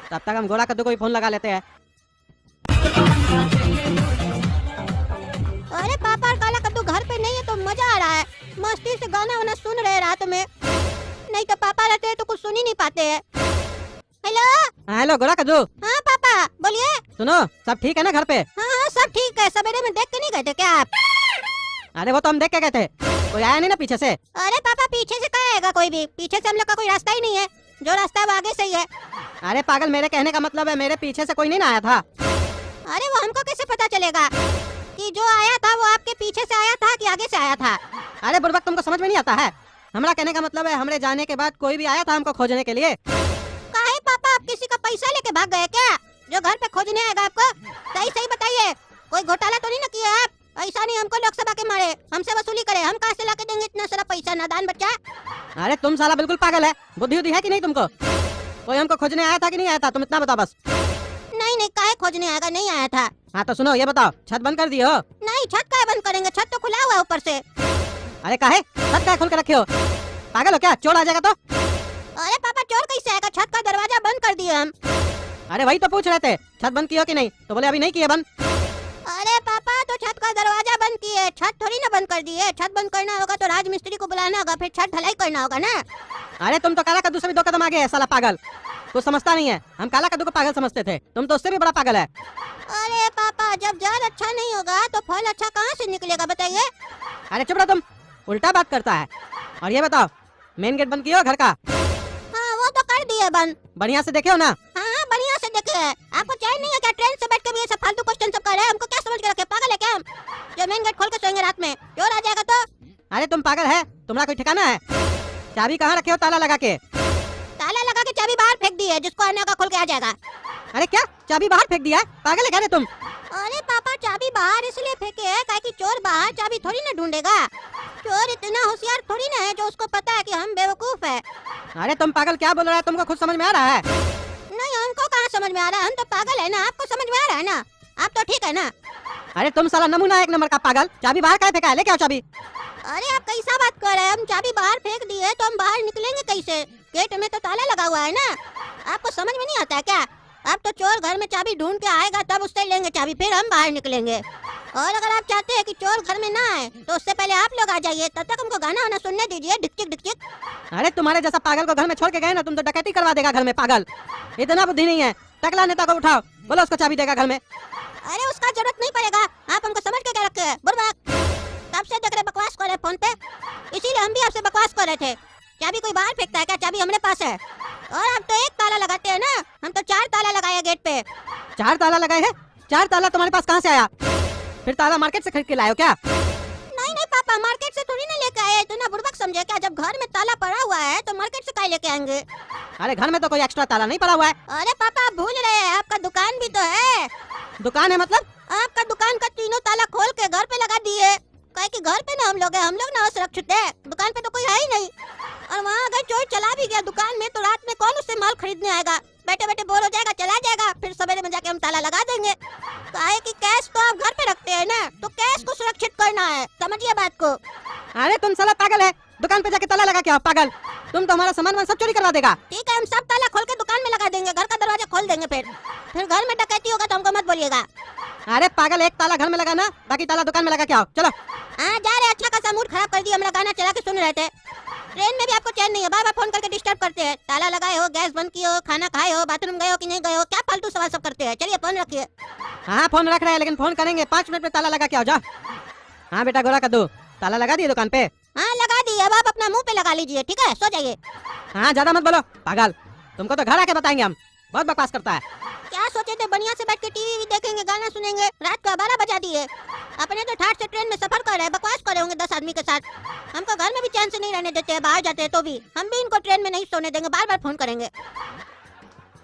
तब तक हम गोरा कद्दू को भी फोन लगा लेते हैं। अरे पापा और काला कद्दू घर पे नहीं है तो मजा आ रहा है, मस्ती से गाना वाना सुन रहे रात में। नहीं तो पापा रहते हैं तो कुछ सुन ही नहीं पाते हैं। हेलो। हेलो गोरा कद्दू। हाँ पापा बोलिए। सुनो, सब ठीक है ना घर पे? हाँ सब ठीक है। सवेरे में देख के नहीं गए थे क्या आप? अरे वो तो हम देख के गए थे, कोई आया नहीं ना पीछे से? अरे पापा पीछे से कहाँ आएगा कोई भी, पीछे से हम लोग का कोई रास्ता ही नहीं है, जो रास्ता है वो आगे से ही है। अरे पागल, मेरे कहने का मतलब है मेरे पीछे से कोई नहीं ना आया था। अरे वो हमको कैसे पता चलेगा कि जो आया था वो आपके पीछे से आया था कि आगे से आया था? अरे बुड़बक, तुमको समझ में नहीं आता है? हमारा कहने का मतलब है हमरे जाने के बाद कोई भी आया था हमको खोजने के लिए। काहे पापा, आप किसी का पैसा लेके भाग गए क्या जो घर पे खोजने आएगा आपको? सही सही बताइए, कोई घोटाला तो नहीं ना किया आप? ऐसा नहीं हमको लोकसभा के मारे हमसे वसूली करे, हम कहाँ से लाके देंगे इतना सारा पैसा, नादान बच्चा। अरे तुम साला बिल्कुल पागल है, बुद्धि उद्धि है कि नहीं तुमको? कोई हमको खोजने आया था कि नहीं आया था, तुम इतना बताओ बस। नहीं नहीं, काहे खोजने आएगा, नहीं आया था। हाँ तो सुनो, ये बताओ, छत बंद कर दिए हो? नहीं, छत काहे बंद करेंगे, छत तो खुला हुआ है ऊपर से। अरे काहे छत काहे खोल के रखे हो? पागल हो क्या, चोर आ जाएगा तो? अरे पापा चोर कैसे आएगा, छत का दरवाजा बंद कर दिए हम। अरे वही तो पूछ रहे थे, छत बंद की हो कि नहीं, तो बोले अभी नहीं किए बंद। अरे पापा तो छत का दरवाजा बंद किए, छत थोड़ी ना बंद कर दिए। छत बंद करना होगा तो राज मिस्त्री को बुलाना होगा, फिर छत ढलाई करना होगा ना। अरे तुम तो काला कद्दू से भी 2 कदम आगे है साला पागल, कुछ समझता नहीं है। हम काला कद्दू को पागल समझते थे, तुम तो उससे भी बड़ा पागल है। अरे पापा जब जड़ अच्छा नहीं होगा तो फल अच्छा कहाँ से निकलेगा बताइए? अरे चुप रहो तुम, उल्टा बात करता है। और ये बताओ, मेन गेट बंद किया हो घर का? हाँ वो तो कर दिए बंद। बढ़िया से देखे हो ना? हाँ बढ़िया से देखे है। आपको चैन नहीं है क्या, ट्रेन से बैठ के भी ये सब फालतू क्वेश्चन सब कर रहे हैं? हमको क्या समझ के रखे, पागल है क्या हम जो मेन गेट खोल के सोएंगे रात में, चोर आ जाएगा तो? अरे तुम पागल है, तुम्हारा कोई ठिकाना है? चाबी कहाँ रखे हो ताला लगा के? ताला लगा के चाबी बाहर फेंक दी है, जिसको आने होगा खोल के आ जाएगा। अरे क्या चाबी बाहर फेंक दिया है? पागल है क्या रे तुम? अरे पापा चाबी बाहर इसलिए फेंके है ताकि चोर बाहर चाबी थोड़ी ना ढूंढेगा। चोर इतना होशियार थोड़ी ना है जो उसको पता है कि हम बेवकूफ है। अरे तुम पागल क्या बोल रहा है, तुमको खुद समझ में आ रहा है? नहीं हमको कहाँ समझ में आ रहा है, हम तो पागल है ना, आपको समझ में आ रहा है ना, आप तो ठीक है ना। अरे तुम साला नमूना 1 नंबर का पागल, चाबी बाहर काहे फेंका है, लेके आओ चाबी। अरे आप कैसा बात कर रहे हैं, हम चाबी बाहर फेंक दिए तो हम बाहर निकलेंगे कैसे? गेट में तो ताला लगा हुआ है ना, आपको समझ में नहीं आता है क्या? अब तो चोर घर में चाबी ढूंढ के आएगा तब उससे लेंगे चाबी, फिर हम बाहर निकलेंगे। और अगर आप चाहते हैं कि चोर घर में ना आए तो उससे पहले आप लोग आ जाइए, तब तक हमको गाना वाना सुनने दीजिए, डिकचिक डिकचिक। अरे तुम्हारे जैसा पागल को घर में छोड़ के गए ना, तुम तो डकैती करवा देगा घर में पागल। इतना बुद्धि नहीं है, टकला नेता को उठाओ, बोलो उसको चाबी देगा घर में। अरे उसका जरूरत नहीं पड़ेगा, आप हमको समझ के क्या रखे हैं बुड़बक? तब से देख रहे बकवास कर रहे फोन पे, इसीलिए हम भी आपसे बकवास कर रहे थे। चाबी कोई बाहर फेंकता है क्या, चाबी हमारे पास है। और आप तो 1 ताला लगाते हैं ना, हम तो 4 ताला लगाए गेट पे। 4 ताला लगाए हैं? 4 ताला तुम्हारे पास कहाँ से आया? फिर ताला मार्केट से खरीद के लाए हो क्या? नहीं नहीं पापा, मार्केट से थोड़ी ना लेके आए, तो ना बुड़बक समझे क्या? जब घर में ताला पड़ा हुआ है तो मार्केट से काहे लेके आएंगे? अरे घर में तो कोई एक्स्ट्रा ताला नहीं पड़ा हुआ है। अरे पापा आप भूल रहे हैं, आपका दुकान भी तो है। दुकान है मतलब? आपका दुकान का तीनों ताला खोल के घर पे लगा दिए, काहे कि घर पे ना हम लोग हैं, हम लोग ना असुरक्षित है, दुकान पे तो कोई है ही नहीं। और वहाँ अगर चोर चला भी गया दुकान में तो रात में कौन उससे माल खरीदने आएगा? बैठे बैठे बोर हो जाएगा, चला जाएगा, फिर सवेरे में जाके हम ताला लगा देंगे। काहे कि कैश तो आप घर पे रखते हैं ना, तो कैश को सुरक्षित करना है, समझिए बात को। अरे तुम साला पागल है, दुकान पे जाके ताला लगा के आओ पागल, तुम तो हमारा सामान सब चोरी करवा देगा। ठीक है, हम सब ताला खोल के दुकान में लगा देंगे, घर का दरवाजा खोल देंगे, फिर घर में डकैती होगा तो हमको मत बोलिएगा। अरे पागल, 1 ताला घर में लगाना, बाकी ताला दुकान में लगा के आओ, चलो। हाँ जा रहे, अच्छा खासा मूड खराब कर दिया, हमारा गाना चला के सुन रहे थे। ट्रेन में भी आपको चैन नहीं है, बार बार फोन करके डिस्टर्ब करते हैं। ताला लगाए हो, गैस बंद किए हो, खाना खाए हो, बाथरूम गए हो कि नहीं गए हो, क्या फालतू सवाल सब करते हैं। चलिए फोन रखिए। हाँ फोन रख रहे हैं, लेकिन फोन करेंगे 5 मिनट में ताला लगा के आओ, जाओ। हाँ बेटा गोरा कद्दू, ताला लगा दिए दुकान पे? हाँ लगा दी, अब आप अपना मुंह पे लगा लीजिए, ठीक है, सो जाइए। हाँ ज्यादा मत बोलो पागल, तुमको तो घर आके बताएंगे हम, बहुत बकवास करता है। क्या सोचे थे, बढ़िया से बैठ के टीवी देखेंगे, गाना सुनेंगे, रात का 12 बजा दिए। अपने तो ठाट से ट्रेन में सफर कर रहे हैं, बकवास कर रहे होंगे 10 आदमी के साथ। हमको घर में भी चैन से नहीं रहने देते हैं, बाहर जाते हैं तो भी हम भी इनको ट्रेन में नहीं सोने देंगे, बार बार फोन करेंगे।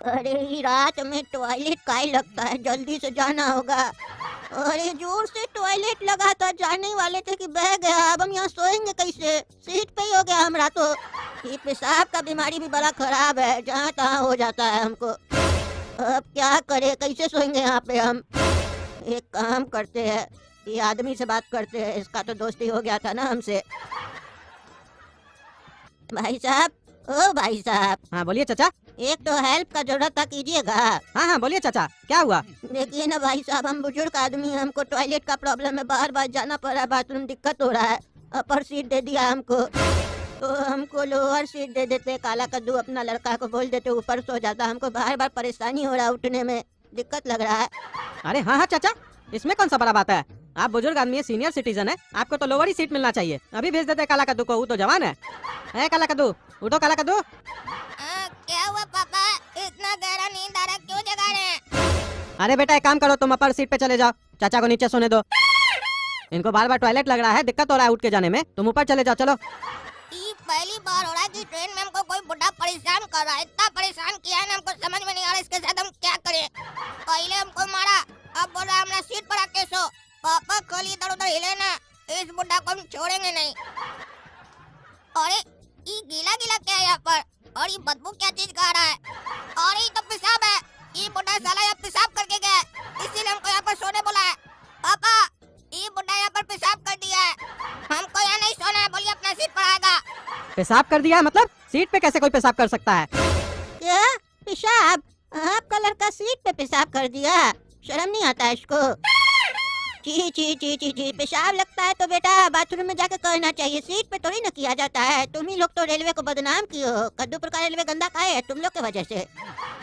अरे रात में टॉयलेट काहे लगता है, जल्दी से जाना होगा। अरे जोर से टॉयलेट लगा था, जाने वाले थे कि बह गया, अब हम यहाँ सोएंगे कैसे? सीट पे ही हो गया हमारा तो। ये पेशाब का बीमारी भी बड़ा खराब है, जहाँ तहाँ हो जाता है हमको। अब क्या करे, कैसे सोएंगे यहाँ पे हम? एक काम करते हैं, ये आदमी से बात करते हैं, इसका तो दोस्ती हो गया था ना हमसे। भाई साहब ओ भाई साहब, हाँ बोलिए चाचा। एक तो हेल्प का जरूरत था, कीजिएगा। हाँ हाँ बोलिए चाचा, क्या हुआ? देखिए ना भाई साहब, हम बुजुर्ग आदमी हैं, हमको टॉयलेट का प्रॉब्लम है, बार बार जाना पड़ रहा है, बाथरूम दिक्कत हो रहा है। अपर सीट दे दिया हमको, तो हमको लोअर सीट दे देते। काला कद्दू अपना लड़का को बोल देते ऊपर सो जाता। हमको बार बार परेशानी हो रहा है, उठने में दिक्कत लग रहा है। अरे हाँ हाँ चाचा, इसमें कौन सा बड़ा बात है? आप बुजुर्ग आदमी है, सीनियर सिटीजन है, आपको तो लोअर ही सीट मिलना चाहिए। अभी भेज देते काला कद्दू को, वो तो जवान है। काला कद्दू उठो, काला कद्दू। क्या हुआ पापा, इतना गहरा नींद आ रहा, क्यों जगा रहे हैं? अरे बेटा एक काम करो, तुम अपर सीट पे चले जाओ, चाचा को नीचे सोने दो। इनको बार बार टॉयलेट लग रहा है, दिक्कत हो रहा है उठ के जाने में, तुम ऊपर चले जाओ। चलो। ये पहली बार हो रहा है कि ट्रेन में हमको कोई बुढ़ा परेशान कर रहा है। इतना परेशान किया है ना, हमको समझ में नहीं आ रहा इसके साथ हम क्या करें। पहले हमको मारा, अब बोल रहा है हमारा सीट पर आके सो। पापा खाली इधर उधर हिले ना, इस बुढ़ा को हम छोड़ेंगे नहीं। अरे ये गीला गीला क्या है यहाँ पर, और ये बदबू क्या चीज खा रहा है? और ये तो पेशाब है, ये बुढ़ा साला यहाँ पेशाब करके गया है, इसीलिए हमको यहाँ पर सोने बोला है। पापा ये बुढ़ा यहाँ पर पेशाब कर दिया है, हमको यहाँ नहीं सोना है, बोलिए अपना सीट पर आएगा। पेशाब कर दिया है मतलब? सीट पे कैसे कोई पेशाब कर सकता है? क्या पेशाब? आपका लड़का सीट पे पेशाब कर दिया? शर्म नहीं आता है इसको? ची ची ची ची ची, पेशाब लगता है तो बेटा बाथरूम में जाके करना चाहिए, सीट पे थोड़ी ना किया जाता है। तुम ही लोग तो रेलवे को बदनाम किए हो, कद्दू प्रकार रेलवे गंदा खाए है तुम लोग के वजह से।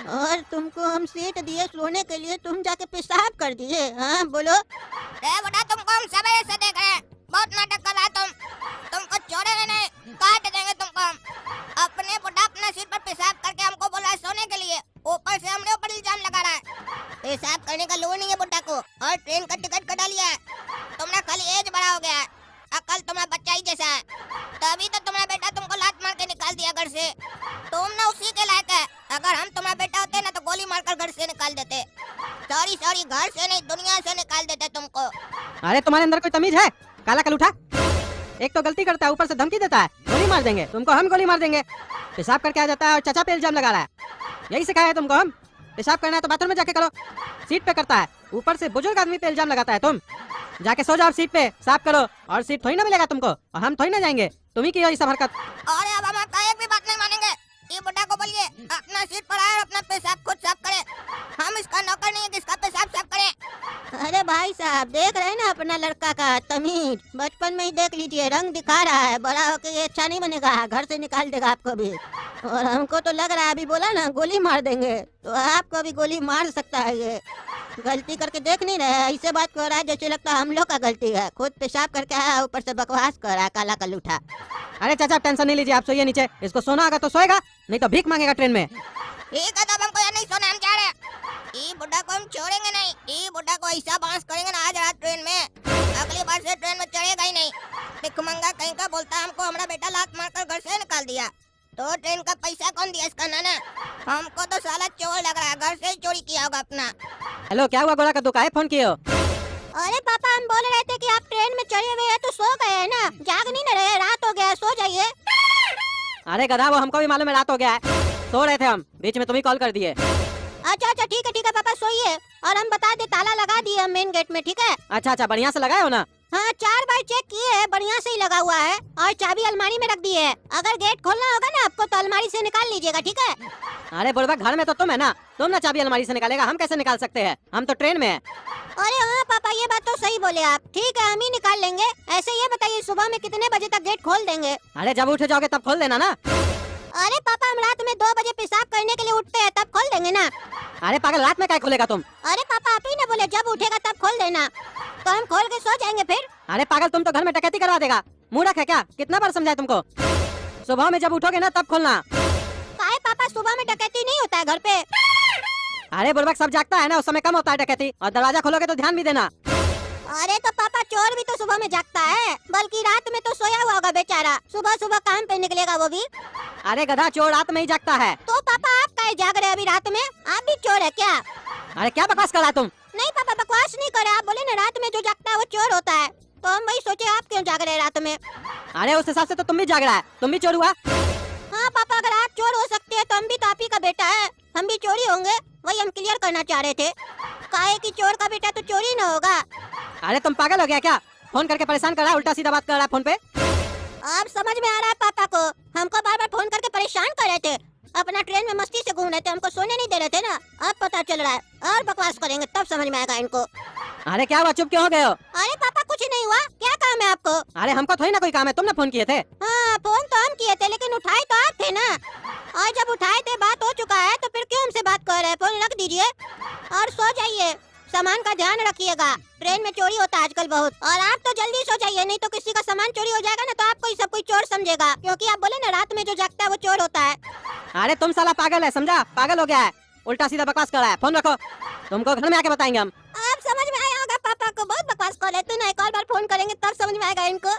और तुमको हम सीट दिए सोने के लिए, तुम जाके पेशाब कर दिए। हाँ बोलो। बेटा तुमको हम सवेरे से देख रहे हैं, बहुत नाटक कर रहा है तुमको छोड़ेंगे नहीं, काट देंगे तुमको हम। अपने बुढ़ा अपना सीट पर पेशाब करके हमको बोल रहा है सोने के लिए, ऊपर से हमने ऊपर इल्जाम लगा रहा है। पेशाब करने का लोन नहीं है बुढ़ा को, और ट्रेन का टिकट कटा लिया है। तुमने खाली एज बड़ा हो गया है, अकल तुम्हारा बच्चा ही जैसा है, तभी तो तुम्हारा बेटा तुमको लात मार के निकाल दिया घर से। तुम ना उसी के लायक है, अगर हम तुम्हारा बेटा होते ना तो गोली मारकर घर से निकाल देते। सॉरी सॉरी, घर से नहीं दुनिया से निकाल देते तुमको। अरे तुम्हारे अंदर कोई तमीज है? काला कल उठा, एक तो गलती करता है, ऊपर से धमकी देता है, गोली मार देंगे तुमको, हम गोली मार देंगे। पेशाब करके आ जाता है और चाचा पे इल्जाम लगा रहा है, यही सिखाया है तुमको हम? पेशाब करना है तो बाथरूम में जाके करो, सीट पे करता है, ऊपर से बुजुर्ग आदमी पे इल्जाम लगाता है। तुम जाके सो जाओ सीट पे, साफ करो, और सीट थोड़ी ना मिलेगा तुमको, और हम थोड़ी ना जाएंगे, तुम ही की हो ये सब हरकत। अरे अब हम आपका एक भी बात नहीं मानेंगे, ये बुढ़ा को बोलिए अपना सीट पर आए और अपना पेशाब खुद साफ करे, हम इसका नौकर नहीं है किसका पेशाब साफ करे। अरे भाई साहब देख रहे हैं ना अपना लड़का का तमीज, बचपन में ही देख लीजिए, रंग दिखा रहा है, बड़ा होकर ये अच्छा नहीं बनेगा, घर से निकाल देगा आपको भी। और हमको तो लग रहा है, अभी बोला ना गोली मार देंगे, तो आपको भी गोली मार सकता है। ये गलती करके देख नहीं रहे, ऐसे बात कर रहा है जैसे लगता है हम लोग का गलती है, खुद पेशाब करके आया, ऊपर से बकवास कर रहा है काला कलूठा। अरे चाचा टेंशन नहीं लीजिए, आप सोइए नीचे, इसको सोना होगा तो सोएगा, नहीं तो भीख मांगेगा ट्रेन में। ठीक है, तब हमको यहाँ नहीं सोना, हम जा रहे हैं। ये बुढ़ा को हम छोड़ेंगे नहीं, ये बुढ़ा को ऐसा बांस करेंगे ना आज रात ट्रेन में, अगली बार से ट्रेन में चढ़ेगा ही नहीं। भिखमंगा कहीं का बोलता है हमको हमारा बेटा लात मारकर घर से निकाल दिया, तो ट्रेन का पैसा कौन दिया इसका नाना? हमको तो साला चोर लग रहा है, घर से ही चोरी किया होगा अपना। हेलो क्या हुआ गोला कद्दू, काहे फोन किए हो? अरे पापा हम बोल रहे थे कि आप ट्रेन में चढ़े हुए हैं तो सो गए हैं ना, जाग नहीं ना रहे, रात हो गया, सो जाइए। अरे गधा वो हमको भी मालूम है रात हो गया है, सो रहे थे हम, बीच में तुम्ही कॉल कर दिए। अच्छा अच्छा ठीक है पापा सोइए, और हम बता दे ताला लगा दिए हम मेन गेट में, ठीक है? अच्छा अच्छा बढ़िया से लगाए हो ना? हाँ 4 बार चेक किए है, बढ़िया से ही लगा हुआ है, और चाबी अलमारी में रख दी है, अगर गेट खोलना होगा ना आपको तो अलमारी से निकाल लीजिएगा, ठीक है? अरे बुढ़वा घर में तो तुम है ना, तुम ना चाबी अलमारी से निकालेगा, हम कैसे निकाल सकते हैं, हम तो ट्रेन में है। अरे हाँ पापा ये बात तो सही बोले आप, ठीक है हम ही निकाल लेंगे। ऐसे ये बताइए सुबह में कितने बजे तक गेट खोल देंगे? अरे जब उठ जाओगे तब खोल देना ना। अरे पापा हम रात में 2 बजे पेशाब करने के लिए उठते हैं, तब खोल देंगे ना। अरे पागल रात में क्या खोलेगा तुम? अरे पापा आप ही ना बोले जब उठेगा तब खोल देना, तो हम खोल के सो जाएंगे फिर। अरे पागल तुम तो घर में डकैती करवा देगा, मुंह रखा है क्या? कितना बार समझाए तुमको, सुबह में जब उठोगे ना तब खोलना। काहे पापा सुबह में डकैती नहीं होता है घर पे? अरे बुढ़वा सब जागता है ना, उस समय कम होता है डकैती, और दरवाजा खोलोगे तो ध्यान भी देना। अरे तो पापा चोर भी तो सुबह में जागता है, बल्कि रात में तो सोया हुआ होगा बेचारा, सुबह सुबह काम पे निकलेगा वो भी। अरे गधा चोर रात में ही जागता है। तो पापा आप काहे जाग रहे अभी रात में, आप भी चोर है क्या? अरे क्या बकवास कर रहा तुम? नहीं पापा बकवास नहीं करे, आप बोले ना रात में जो जागता है वो चोर होता है, तो हम वही सोचे आप क्यों जाग रहे हैं रात में। अरे उस हिसाब से तो तुम भी जाग रहा है, तुम भी चोर हुआ। हाँ पापा अगर आप चोर हो सकते हैं तो हम भी तो आप ही का बेटा है, हम भी चोरी होंगे, वही हम क्लियर करना चाह रहे थे। काहे कि चोर का बेटा तो चोरी न होगा। अरे तुम पागल हो गया क्या? फोन करके परेशान कर रहा है, उल्टा सीधा बात कर रहा है फोन पे। अब समझ में आ रहा है पापा को। हमको बार बार फोन करके परेशान कर रहे थे, अपना ट्रेन में मस्ती से घूम रहे थे, हमको सोने नहीं दे रहे थे ना। अब पता चल रहा है और बकवास करेंगे तब समझ में आएगा इनको। अरे क्या हुआ, चुप क्यों हो गए हो? अरे पापा कुछ नहीं हुआ, क्या काम है आपको? अरे हमको थोड़ी ना कोई काम है, तुमने फोन किए थे। हाँ फोन तो हम किए थे लेकिन उठाए तो आप थे ना। और जब उठाए थे बात हो चुका है तो फिर क्यों हमसे बात कर रहे हैं? फोन रख दीजिए और सो जाइए। सामान का ध्यान रखिएगा, ट्रेन में चोरी होता है आजकल बहुत। और आप तो जल्दी सो जाइए, नहीं तो किसी का सामान चोरी हो जाएगा ना तो आपको ही सब कोई चोर समझेगा, क्योंकि आप बोले ना रात में जो जागता है वो चोर होता है। अरे तुम साला पागल है, समझा? पागल हो गया है, उल्टा सीधा बकवास कर रहा है। फोन रखो, तुमको घर में आके बताएंगे हम। आप समझ में आया होगा पापा को, बहुत बकवास कर रहे थे ना। एक और बार फोन करेंगे तब समझ में आएगा इनको।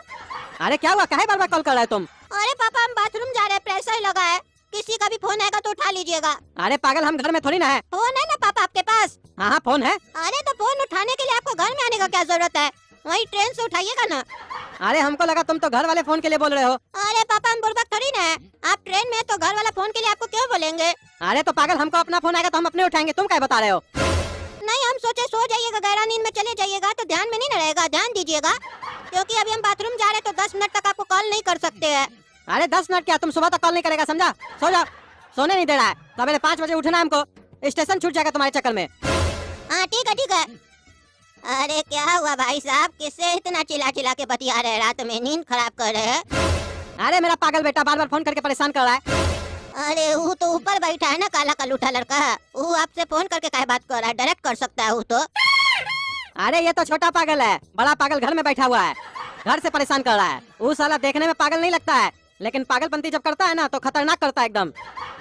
अरे क्या हुआ, काहे बार बार कॉल कर रहे हो तुम? अरे पापा हम बाथरूम जा रहे हैं, प्रेशर लगा है, किसी का भी फोन आएगा तो उठा लीजिएगा। अरे पागल, हम घर में थोड़ी ना है। फोन है ना पापा आपके पास? हाँ हाँ फोन है। अरे तो फोन उठाने के लिए आपको घर में आने का क्या जरूरत है? वही ट्रेन से उठाइएगा ना। अरे हमको लगा तुम तो घर वाले फोन के लिए बोल रहे हो। अरे पापा हम बुड़बक थोड़ी ना है, आप ट्रेन में तो घर वाला फोन के लिए आपको क्यों बोलेंगे? अरे तो पागल, हमको अपना फोन आएगा तो हम अपने उठाएंगे, तुम क्या बता रहे हो? नहीं हम सोचे सो जाइएगा, गहरा नींद में चले जाइएगा तो ध्यान में नहीं न रहेगा, ध्यान दीजिएगा, क्योंकि अभी हम बाथरूम जा रहे हैं तो 10 मिनट तक आपको कॉल नहीं कर सकते हैं। अरे 10 मिनट क्या, तुम सुबह तक कॉल नहीं करेगा, समझा? सो जाओ, सोने नहीं दे रहा है। सवेरे 5 बजे उठना है हमको, स्टेशन छूट जाएगा तुम्हारे चक्कर में। हाँ ठीक है ठीक है। अरे क्या हुआ भाई साहब, किससे इतना चिल्ला चिल्ला के बतिया रहे, रात में नींद खराब कर रहे हैं? अरे मेरा पागल बेटा बार बार फोन करके परेशान कर रहा है। अरे वो तो ऊपर बैठा है ना, काला कलूठा लड़का, वो आपसे फोन करके क्या बात कर रहा है? डायरेक्ट कर सकता है वो तो। अरे ये तो छोटा पागल है, बड़ा पागल घर में बैठा हुआ है, घर से परेशान कर रहा है। वो साला देखने में पागल नहीं लगता है, लेकिन पागलपंती जब करता है ना तो खतरनाक करता है एकदम।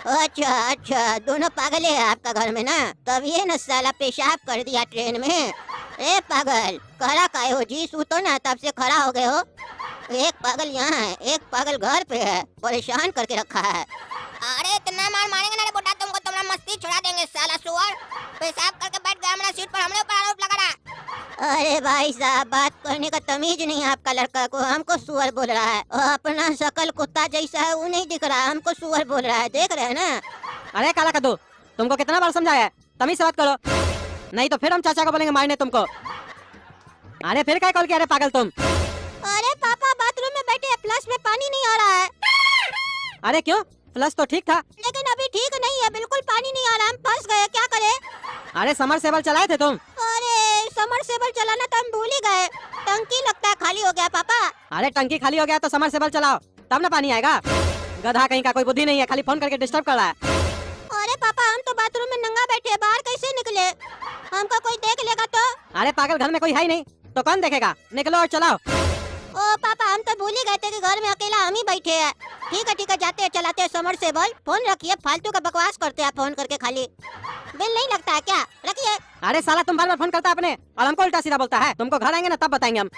अच्छा अच्छा, दोनों पागल है आपका घर में ना, तब ये न साला पेशाब कर दिया ट्रेन में। ए पागल, खड़ा काहे हो जी? सूतो ना, तब से खड़ा हो गए हो। एक पागल यहाँ है, एक पागल घर पे है, परेशान करके रखा है। अरे इतना मार मारेंगे ना रे बेटा तुमको, तुम्हारा मस्ती छुड़ा देंगे साला सुअर। पेशाब करके बैठ गया हमारा सीट पर, हमने ऊपर आरोप लगा रहा। अरे भाई साहब, बात करने का तमीज नहीं है आपका लड़का को, हमको सुअर बोल रहा है। और अपना शकल कुत्ता जैसा है वो नहीं दिख रहा, हमको सुअर बोल रहा है, देख रहे हैं ना? अरे काला कद्दू, तुमको कितना बार समझाया है, तमीज से बात करो, नहीं तो फिर हम चाचा को बोलेंगे मारने तुमको। अरे फिर क्या कॉल किया रे पागल तुम? अरे पापा बाथरूम में बैठे, फ्लश में पानी नहीं आ रहा है। अरे क्यों, फ्लश तो ठीक था। लेकिन अभी ठीक नहीं है, बिल्कुल पानी नहीं आ रहा, हम फंस गए, क्या करें? अरे समरसेबल चलाए थे तुम? अरे समरसेबल चलाना तो हम भूल ही गए, टंकी लगता है खाली हो गया पापा। अरे टंकी खाली हो गया तो समरसेबल चलाओ, तब ना पानी आएगा। गधा कहीं का, कोई बुद्धि नहीं है, खाली फोन करके डिस्टर्ब कर रहा है। अरे पापा हम तो बाथरूम में नंगा बैठे, बाहर कैसे निकले? हमको कोई देख लेगा तो? अरे पागल, घर में कोई है ही नहीं तो कौन देखेगा, निकलो और चलाओ। ओ पापा हम तो भूल ही गए थे कि घर में अकेला हम ही बैठे हैं। ठीक है जाते हैं, चलाते हैं समरसेबल। फोन रखिए, फालतू का बकवास करते हैं फोन करके, खाली बिल नहीं लगता है क्या? रखिए। अरे साला तुम बार बार फोन करता है अपने और हमको उल्टा सीधा बोलता है। तुमको घर आएंगे ना तब बताएंगे हम।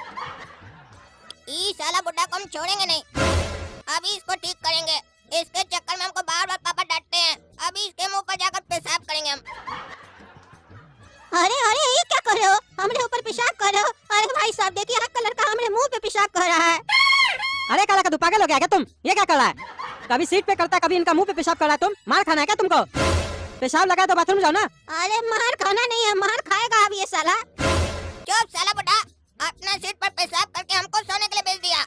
ई साला बुड्ढा को हम छोड़ेंगे नहीं, अभी इसको ठीक करेंगे। इसके चक्कर में हमको बार बार पापा डांटते हैं, अभी इसके मुंह पर जाकर पेशाब करेंगे हम। अरे अरे ये क्या कर रहे हो, हमरे ऊपर पेशाब कर रहे हो? अरे भाई साहब देखिए, आपका लड़का हमरे मुंह पे पेशाब कर रहा है। अरे काला कद्दू, पागल हो गया क्या तुम? ये क्या कर रहा है? कभी सीट पे करता है, कभी इनका मुंह पे पेशाब कर रहा है। तुम मार खाना है क्या तुमको? पेशाब लगा तो बाथरूम जाओ ना। अरे मार खाना नहीं है, मार खाएगा अब ये साला। चुप साला बुड्ढा, अपना सीट पर पेशाब करके हमको सोने के लिए भेज दिया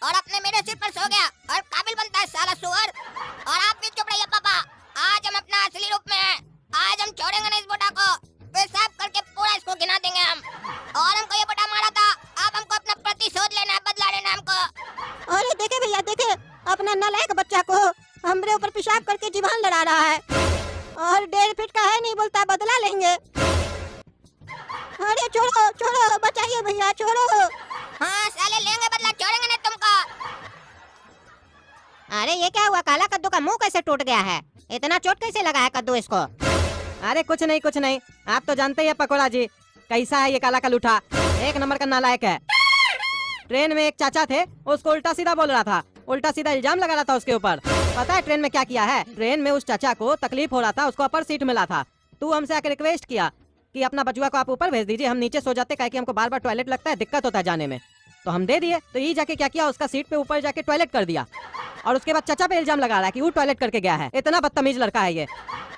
और अपने मेरे सीट पर सो गया और काबिल बनता है साला सुअर। और आप भी चुप रहिए पापा, आज हम अपना असली रूप में हैं। आज हम छोड़ेंगे नहीं इस बुड्ढा को, पेशाब करके पूरा इसको गिना देंगे हम। और हमको ये बुड्ढा मारा था, अब हमको अपना प्रतिशोध लेना है, बदला लेना हमको। अरे देखे भैया देखे, अपना नालायक बच्चा को हमरे ऊपर पेशाब करके जीवान लड़ा रहा है, और 1.5 फीट का है नहीं बोलता, बदला लेंगे। अरे छोड़ो छोड़ो, बचाइए भैया, छोड़ो। हाँ साले लेंगे बदला, छोड़ेंगे नहीं तुमको। अरे ये क्या हुआ, काला कद्दू का मुंह कैसे टूट गया है? इतना चोट कैसे लगा है कद्दू इसको? अरे कुछ नहीं, आप तो जानते ही है पकोड़ा जी कैसा है ये काला कलूठा, एक नंबर का नालायक है। ट्रेन में एक चाचा थे, उसको उल्टा सीधा बोल रहा था, उल्टा सीधा इल्जाम लगा रहा था उसके ऊपर। पता है ट्रेन में क्या किया है? ट्रेन में उस चाचा को तकलीफ हो रहा था, उसको अपर सीट मिला था। तू हमसे आकर रिक्वेस्ट किया कि अपना बचुआ को आप ऊपर भेज दीजिए, हम नीचे सो जाते, कि हमको बार बार टॉयलेट लगता है, दिक्कत होता है जाने में। तो हम दे दिए, तो ये जाके क्या किया, उसका सीट पे ऊपर जाके टॉयलेट कर दिया। और उसके बाद चाचा पे इल्जाम लगा रहा है कि वो टॉयलेट करके गया है। इतना बदतमीज लड़का है ये।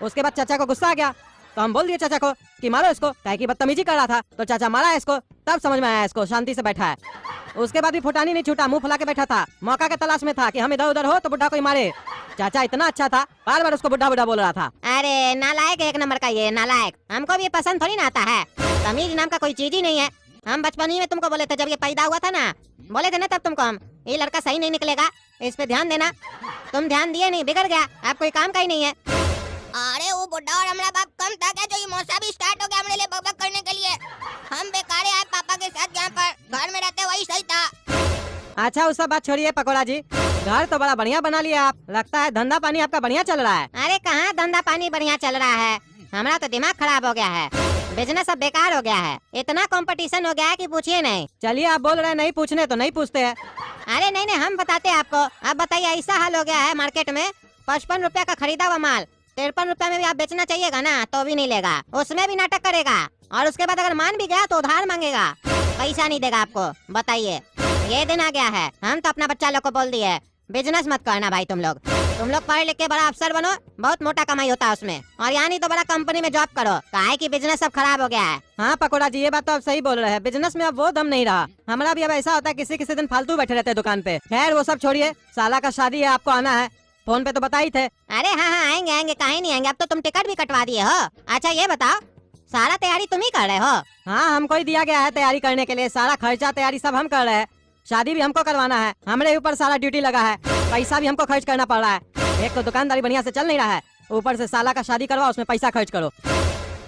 उसके बाद चाचा को गुस्सा आ गया, तो हम बोल दिए चाचा को कि मारो इसको, काहे कि बदतमीजी कर रहा था। तो चाचा मारा इसको, तब समझ में आया इसको, शांति से बैठा है। उसके बाद भी फुटानी नहीं छूटा, मुंह फुला के बैठा था, मौका के तलाश में था कि हम इधर उधर हो तो बुढ़ा कोई मारे। चाचा इतना अच्छा था, बार बार उसको बुढ़ा बुढ़ा बोल रहा था। अरे नालायक एक नंबर का ये नालायक। हमको भी ये पसंद थोड़ी ना आता है, तमीज नाम का कोई चीज ही नहीं है। हम बचपन ही में तुमको बोले थे, जब ये पैदा हुआ था ना, बोले थे ना तब तुमको हम, ये लड़का सही नहीं निकलेगा, इस पे ध्यान देना। तुम ध्यान दिए नहीं, बिगड़ गया, अब कोई काम का ही नहीं है। अरे वो बुढ़ा और हमारा बाप कम था क्या, जो ये मौसा भी स्टार्ट हो गया हमारे लिए बकबक करने के लिए। हम बेकार आए पापा के साथ, यहाँ पर घर में रहते वही सही था। अच्छा उस सब बात छोड़िए पकोड़ा जी, घर तो बड़ा बढ़िया बना लिया आप, लगता है धंधा पानी आपका बढ़िया चल रहा है। अरे कहाँ धंधा पानी बढ़िया चल रहा है, हमारा तो दिमाग खराब हो गया है, बिजनेस सब बेकार हो गया है, इतना कंपटीशन हो गया है कि पूछिए नहीं। चलिए आप बोल रहे हैं नहीं पूछने तो नहीं पूछते हैं। अरे नहीं नहीं, हम बताते हैं आपको। अब बताइए, ऐसा हाल हो गया है मार्केट में, 55 रुपया का खरीदा हुआ माल 53 रुपया में भी आप बेचना चाहिएगा ना तो भी नहीं लेगा, उसमें भी नाटक करेगा, और उसके बाद अगर मान भी गया तो उधार मांगेगा, पैसा नहीं देगा आपको। बताइए, ये दिन आ गया है। हम तो अपना बच्चा लोग को बोल दिए, बिजनेस मत करना भाई, तुम लोग पढ़ लिख के बड़ा अफसर बनो, बहुत मोटा कमाई होता है उसमें, और यहाँ नहीं तो बड़ा कंपनी में जॉब करो, काहे कि बिजनेस सब खराब हो गया है। हाँ पकोड़ा जी, ये बात तो आप सही बोल रहे हैं, बिजनेस में अब वो दम नहीं रहा। हमारा भी अब ऐसा होता है, किसी किसी दिन फालतू बैठे रहते हैं दुकान पे। खैर वो सब छोड़िए, साला का शादी है, आपको आना है, फोन पे तो बता ही थे। अरे हाँ हाँ आएंगे आएंगे, काहे नहीं आएंगे, अब तो तुम टिकट भी कटवा दिए हो। अच्छा ये बताओ, सारा तैयारी तुम ही कर रहे हो? हाँ हमको ही दिया गया है तैयारी करने के लिए, सारा खर्चा तैयारी सब हम कर रहे हैं, शादी भी हमको करवाना है, हमारे ऊपर सारा ड्यूटी लगा है, पैसा भी हमको खर्च करना पड़ रहा है। एक तो दुकानदारी बढ़िया से चल नहीं रहा है, ऊपर से साला का शादी करवाओ, उसमें पैसा खर्च करो।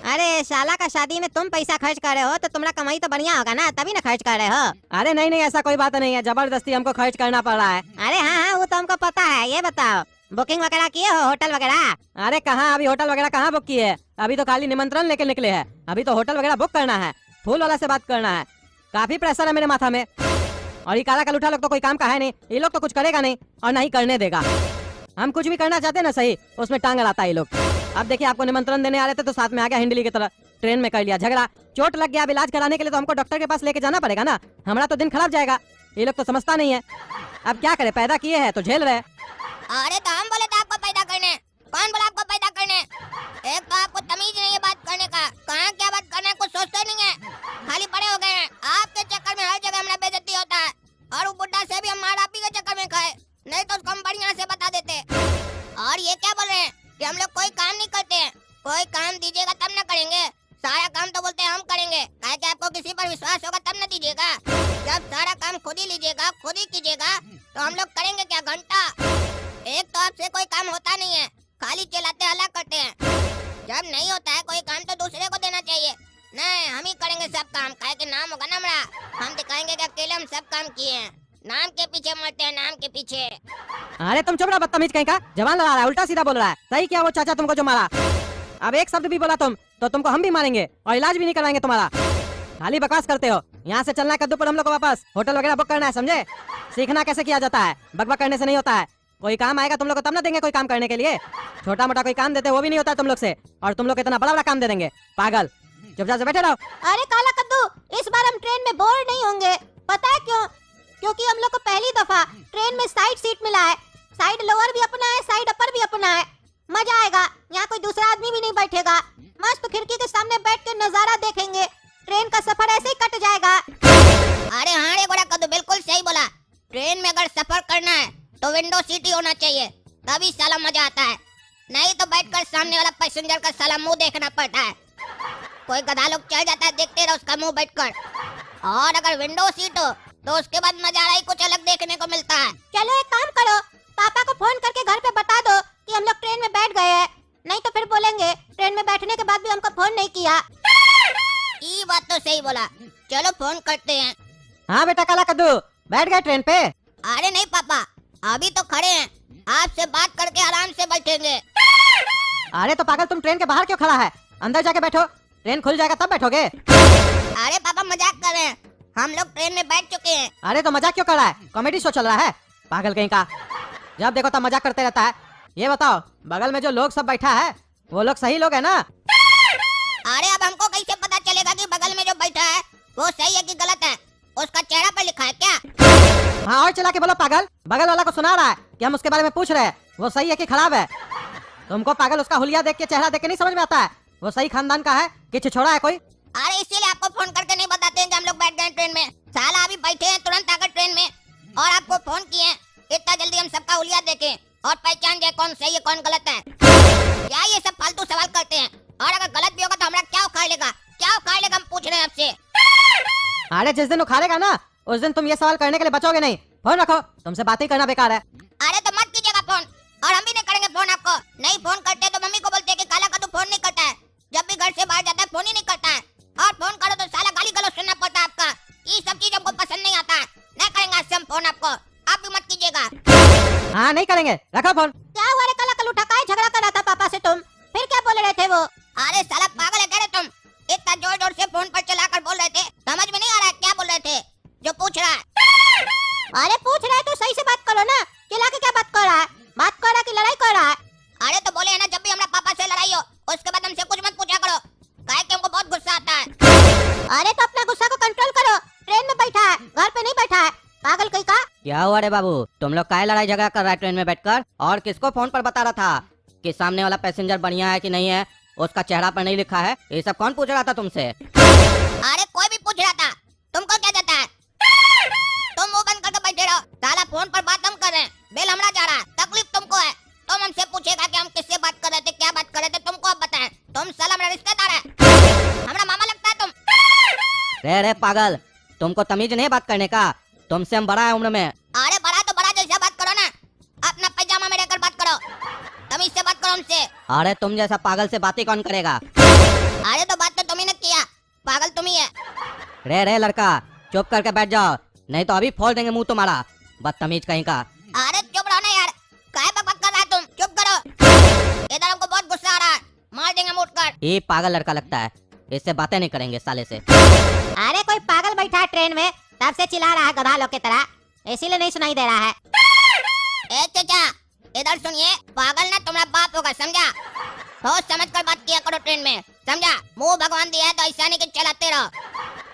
अरे साला का शादी में तुम पैसा खर्च कर रहे हो तो तुम्हारा कमाई तो बढ़िया होगा ना, तभी ना खर्च कर रहे हो। अरे नहीं नहीं, ऐसा कोई बात नहीं है, जबरदस्ती हमको खर्च करना पड़ रहा है। अरे हाँ हाँ वो तो हमको पता है। ये बताओ, बुकिंग वगैरह किए हो होटल वगैरह? अरे कहाँ, अभी होटल वगैरह कहाँ बुक किए है, अभी तो खाली निमंत्रण लेके निकले हैं, अभी तो होटल वगैरह बुक करना है, फूल वाला से बात करना है, काफी प्रेशर है मेरे माथा में। और ये काला कलूठा लोग तो कोई काम का है नहीं, ये लोग तो कुछ करेगा नहीं और ना ही करने देगा। हम कुछ भी करना चाहते हैं ना सही, उसमें टांग अड़ाता है ये लोग। अब देखिए, आपको निमंत्रण देने आ रहे थे तो साथ में आ गया हिंडली की तरह, ट्रेन में कर लिया झगड़ा, चोट लग गया, अब इलाज कराने के लिए तो हमको डॉक्टर के पास लेके जाना पड़ेगा ना, हमारा तो दिन खराब जाएगा। ये लोग तो समझता नहीं है, अब क्या करे, पैदा किए हैं तो झेल रहे। अरे तो हम बोले थे आपको पैदा करने, कौन बोला आपको पैदा करने? एक तो आपको तमीज नहीं है बात करने का, कहाँ क्या बात करना है कुछ सोचते नहीं है, खाली बड़े हो गए हैं। आपके चक्कर में हर जगह हमारा बेइज्जती होता है, और वो बुड्ढा से भी हम मार आपी के चक्कर में खाए, नहीं तो उसको हम बढ़िया से बता देते। और ये क्या बोल रहे हैं कि हम लोग कोई काम नहीं करते हैं? कोई काम दीजिएगा तब न करेंगे, सारा काम तो बोलते हैं हम करेंगे, काहे कि आपको किसी पर विश्वास होगा तब न दीजिएगा। जब सारा काम खुद ही लीजिएगा, खुद ही कीजिएगा, तो हम लोग करेंगे क्या घंटा? एक तो आपसे कोई काम होता नहीं है, खाली चलाते हल्ला करते हैं। जब नहीं होता है कोई काम तो दूसरे को देना चाहिए। नहीं, हम ही करेंगे सब काम, काहे कि नाम होगा ना हमारा, हम दिखाएंगे कि अकेले हम सब काम किए हैं। नाम के पीछे मरते हैं, नाम के पीछे। अरे तुम चुप रहो, बदतमीज कहीं का, जवान लड़ा रहा है, उल्टा सीधा बोल रहा है। सही किया वो चाचा तुमको जो मारा, अब एक शब्द भी बोला तुम तो तुमको हम भी मारेंगे और इलाज भी नहीं कराएंगे तुम्हारा। खाली बकवास करते हो, यहाँ से चलना है कद्दू पर हम लोग को वापस, होटल वगैरह बुक करना है, समझे? सीखना कैसे किया जाता है, बकबक करने से नहीं होता है। कोई काम आएगा तुम लोग को तब ना देंगे कोई काम करने के लिए, छोटा मोटा कोई काम देते वो भी नहीं होता तुम लोग से, और तुम लोग इतना बड़ा बड़ा काम दे देंगे, पागल। चुपचाप से बैठे रहो। अरे काला कद्दू, इस बार हम ट्रेन में बोर नहीं होंगे, पता है क्यों? क्योंकि हम लोग को पहली दफा ट्रेन में साइड सीट मिला है, साइड लोअर भी अपना है, साइड अपर भी अपना है, मजा आएगा। यहाँ कोई दूसरा आदमी भी नहीं बैठेगा, मस्त खिड़की के सामने बैठ के नजारा देखेंगे, ट्रेन का सफर ऐसे ही कट जाएगा। अरे हाँ रे गोरा कद्दू, बिल्कुल सही बोला। ट्रेन में अगर सफर करना है तो विंडो सीट ही होना चाहिए, तभी साला मजा आता है, नहीं तो बैठकर सामने वाला पैसेंजर का साला मुंह देखना पड़ता है। कोई गधा लोग चल जाता है, देखते रहो उसका मुंह बैठकर। और अगर विंडो सीट हो तो उसके बाद नजारा ही कुछ अलग देखने को मिलता है। चलो एक काम करो, पापा को फोन करके घर पे बता दो कि हम लोग ट्रेन में बैठ गए हैं, नहीं तो फिर बोलेंगे ट्रेन में बैठने के बाद भी हमको फोन नहीं किया। ये बात तो सही बोला, चलो फोन करते हैं। हाँ बेटा काला कद्दू, बैठ गए ट्रेन पे? अरे नहीं पापा, अभी तो खड़े हैं, आपसे बात करके आराम से बैठेंगे। अरे तो पागल, तुम ट्रेन के बाहर क्यों खड़ा है, अंदर जाके बैठो, ट्रेन खुल जाएगा तब बैठोगे। अरे पापा मजाक कर रहे हैं, हम लोग ट्रेन में बैठ चुके हैं। अरे तो मजाक क्यों कर रहा है, कॉमेडी शो चल रहा है, पागल कहीं का, जब देखो तब मजाक करते रहता है। ये बताओ, बगल में जो लोग सब बैठा है वो लोग सही लोग है ना? अरे अब हमको कैसे पता चलेगा कि बगल में जो बैठा है वो सही है कि गलत है? उसका चेहरा पर लिखा है क्या? हाँ और चला के बोलो पागल, बगल वाला को सुना रहा है कि हम उसके बारे में पूछ रहे हैं, वो सही है कि खराब है? तुमको पागल उसका हुलिया देख के, चेहरा देख के नहीं समझ में आता है वो सही खानदान का है कि छिछोड़ा है कोई? अरे इसीलिए आपको फोन करके नहीं बताते हैं कि हम लोग बैठ हैं ट्रेन में। साला अभी बैठे हैं, तुरंत आकर ट्रेन में और आपको फोन किए हैं। इतना जल्दी हम सबका हुलिया देखें और पहचान जाए कौन सही है कौन गलत है। क्या ये सब फालतू सवाल करते हैं? और अगर गलत भी होगा तो हमारा क्या उखाड़ लेगा, क्या उखाड़ लेगा, हम पूछ रहे हैं आपसे। अरे जिस दिन उखाड़ेगा ना उस दिन तुम ये सवाल करने के लिए बचोगे नहीं। फोन रखो, तुमसे बातें करना बेकार है। अरे तो मत कीजिएगा फोन, और हम भी नहीं करेंगे फोन आपको। नहीं फोन करते तो मम्मी को बोलते हैं कि काला कद्दू फोन नहीं करता है, जब भी घर से बाहर जाता है फोन ही नहीं करता है। और फोन करो तो साला गाली गलौज सुनना पड़ता है आपका। ये सब चीज हमको पसंद नहीं आता है। नहीं करेंगे आज से हम फोन आपको, आप भी मत कीजिएगा। हाँ नहीं करेंगे, रखो फोन। क्या हुआ रे काला कलूठा, काहे झगड़ा कर रहा था पापा से तुम? फिर क्या बोल रहे थे वो? अरे साला पागल है क्या रे तुम? इतना जोर जोर से फोन पर चलाकर बोल रहे थे, समझ में नहीं आ रहा है क्या बोल रहे थे? जो पूछ रहा है। अरे पूछ रहा है तो सही से बात करो ना, चिल्ला के क्या बात कर रहा है? बात कर रहा है कि लड़ाई कर रहा है? अरे तो बोले है ना, जब भी हमारा पापा से लड़ाई हो उसके बाद हमसे कुछ मत पूछा करो, काहे कि हमको बहुत गुस्सा आता है। अरे तो अपना गुस्सा को कंट्रोल करो, ट्रेन में बैठा है, घर पे नहीं बैठा है, पागल कहीं का। क्या हुआ रे बाबू, तुम लोग काहे लड़ाई झगड़ा कर रहा है ट्रेन में बैठकर? और किसको फोन पर बता रहा था कि सामने वाला पैसेंजर बढ़िया है कि नहीं है, उसका चेहरा पर नहीं लिखा है? ये सब कौन पूछ रहा था तुमसे? अरे कोई भी पूछ रहा था, तुमको क्या जाता है? तुम मुंह बंद करके बैठे रहो, साला फोन पर बात हम कर रहे हैं, बिल हमरा जा रहा है, तकलीफ तुमको है। तुम हमसे पूछेगा कि हम किससे बात कर रहे थे, क्या बात कर रहे थे, तुमको अब बताएं। तुम साला मेरा रिश्तेदार है, हमारा मामा लगता है तुम। रे पागल, तुमको तमीज नहीं बात करने का? तुमसे हम बड़ा है उम्र में। अरे बड़ा तो बड़ा जैसा बात करो ना, अपना पैजामा में रहकर बात करो, तमीज से बात करो हमसे। अरे तुम जैसा पागल से बातें कौन करेगा? अरे तो बात तो तुम ही ने किया, पागल तुम ही है। रे लड़का, चुप करके बैठ जाओ, नहीं तो अभी फोड़ देंगे मुंह तुम्हारा, बदतमीज कहीं का। अरे चुप रहो ना यार, काहे बकबक कर रहा है तुम? चुप करो, इधर हमको बहुत गुस्सा आ रहा है, मार देंगे मुड़ कर। ये पागल लड़का लगता है, इससे बातें नहीं करेंगे साले से। अरे कोई पागल बैठा है ट्रेन में, तब से चिल्ला रहा है गधा लोग की तरह, इसीलिए नहीं सुनाई दे रहा है। ए चाचा इधर सुनिए, पागल ना तुम्हारा बाप होगा, समझा? सोच समझ कर बात किया करो ट्रेन में, समझा? मुंह भगवान दिया है तो ऐसा नहीं कि चलाते रहो,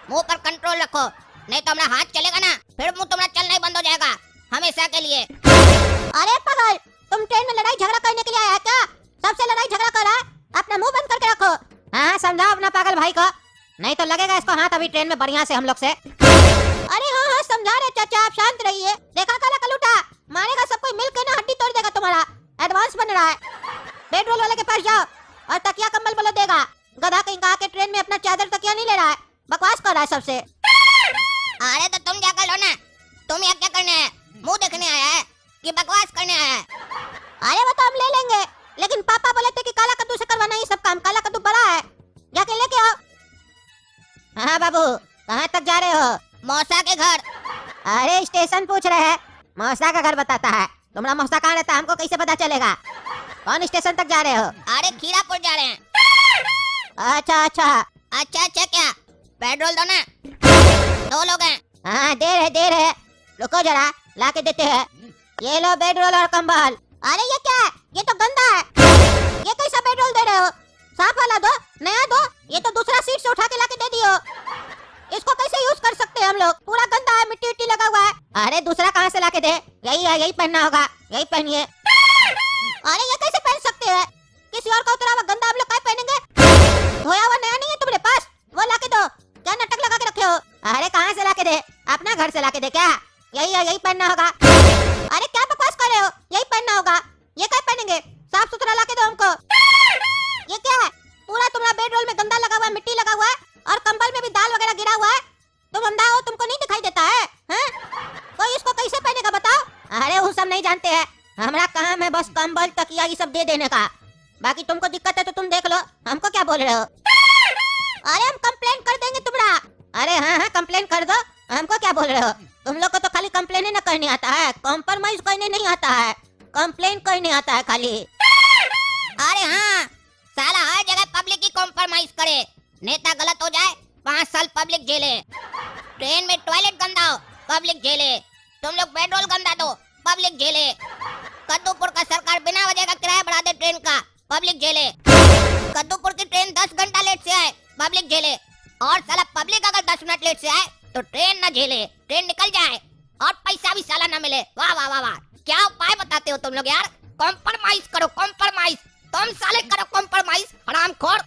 मुंह पर कंट्रोल रखो, नहीं तो हमारा हाथ चलेगा ना फिर मुंह तुम्हारा चलना ही बंद हो जाएगा हमेशा के लिए। अरे पागल, तुम ट्रेन में लड़ाई झगड़ा करने के लिए आया क्या? सबसे लड़ाई झगड़ा कर रहा है, अपना मुंह बंद करके रखो। हाँ समझाओ अपना पागल भाई को, नहीं तो लगेगा इसको हाथ अभी ट्रेन में बढ़िया से हम लोग से। अरे हाँ हाँ समझा रहे चाचा, आप शांत रहिए। देखा काला कलूटा, मारेगा सब कोई मिलकर ना, हड्डी तोड़ देगा तुम्हारा। एडवांस बन रहा है, बेडरोल वाले के पास जाओ और तकिया कंबल बोलो देगा। गधा कहीं का के ट्रेन में अपना चादर तकिया नहीं ले रहा है, बकवास कर रहा है सबसे। अरे तो तुम जाकर लो ना, तुम यहाँ क्या करने आए? मुंह देखने आया है कि बकवास करने आया है? अरे वो तो हम ले लेंगे, लेकिन पापा बोले थे कि काला कद्दू से करवाना ये सब काम, काला कद्दू बड़ा है, जाके लेके आओ। हाँ बाबू, कहाँ तक जा रहे हो? मौसा के घर। अरे स्टेशन पूछ रहे हैं, मौसा का घर बताता है, तुम्हारा मौसा कहाँ रहता है हमको कैसे पता चलेगा? कौन स्टेशन तक जा रहे हो? अरे खीरापुर जा रहे हैं। अच्छा अच्छा अच्छा अच्छा, क्या पेट्रोल दो ना, 2 लोग हैं। हाँ दे रहे, रुको जरा ला के देते हैं। ये लो पेट्रोल और कंबल। अरे ये क्या है? ये तो गंदा है, ये कैसा पेट्रोल दे रहे हो? साफ वाला दो, नया दो, ये तो दूसरा सीट से उठा के ला के दे दियो। इसको कैसे यूज कर सकते हैं हम लोग? पूरा गंदा है, मिट्टी विट्टी लगा हुआ है। अरे दूसरा कहाँ से ला के दे? यही है, यही पहनना होगा, यही पहनिए। अरे ये कैसे पहन सकते हैं? किसी और का उतरा हुआ गंदा हम लोग क्या पहनेंगे? धोया हुआ नया नहीं है तुम्हारे पास? वो ला के दो, क्या नाटक लगा के रखे हो? अरे कहाँ से ला के दे? अपना घर से ला के दे क्या? यही है, यही पहनना होगा। अरे क्या बकवास कर रहे हो? यही पहनना होगा, ये क्या पहनेंगे? साफ सुथरा ला के दो हमको। ये क्या है? पूरा तुम्हारा बेडरोल में गंदा लगा हुआ है, मिट्टी लगा हुआ है, और कंबल में भी दाल वगैरह गिरा हुआ है। तुम अंधा हो, तुमको नहीं दिखाई देता है? कोई इसको कैसे पहनेगा बताओ? अरे वो सब नहीं जानते हैं, हमारा काम है बस कंबल तकिया ये सब दे देने का, बाकी तुमको दिक्कत है तो तुम देख लो, हमको क्या बोल रहे हो? अरे हम कंप्लेन कर देंगे तुम्हारा। अरे हाँ कंप्लेन कर दो, हमको क्या बोल रहे हो? तुम लोग को तो खाली कंप्लेन ही ना करने आता है, कॉम्प्रोमाइज करने नहीं आता है, कंप्लेन करने आता है खाली। अरे हाँ, साला हर जगह पब्लिक ही कॉम्प्रोमाइज करे, नेता गलत हो जाए 5 साल पब्लिक जेले, ट्रेन में टॉयलेट गंदा हो पब्लिक जेले, तुम लोग पेट्रोल गंदा दो पब्लिक जेले, कद्दूपुर का सरकार बिना वजह का किराया बढ़ा दे ट्रेन का, पब्लिक जेले, कद्दूपुर की ट्रेन 10 घंटा लेट से आए पब्लिक जेले, और साला पब्लिक अगर 10 मिनट लेट से आए तो ट्रेन न झेले, ट्रेन निकल जाए और पैसा भी साला न मिले। वाह वाह वाह वाह, क्या उपाय बताते हो तुम लोग यार? कॉम्प्रोमाइज करो, कॉम्प्रोमाइज, तुम साले करो कॉम्प्रोमाइज, हरामखोर।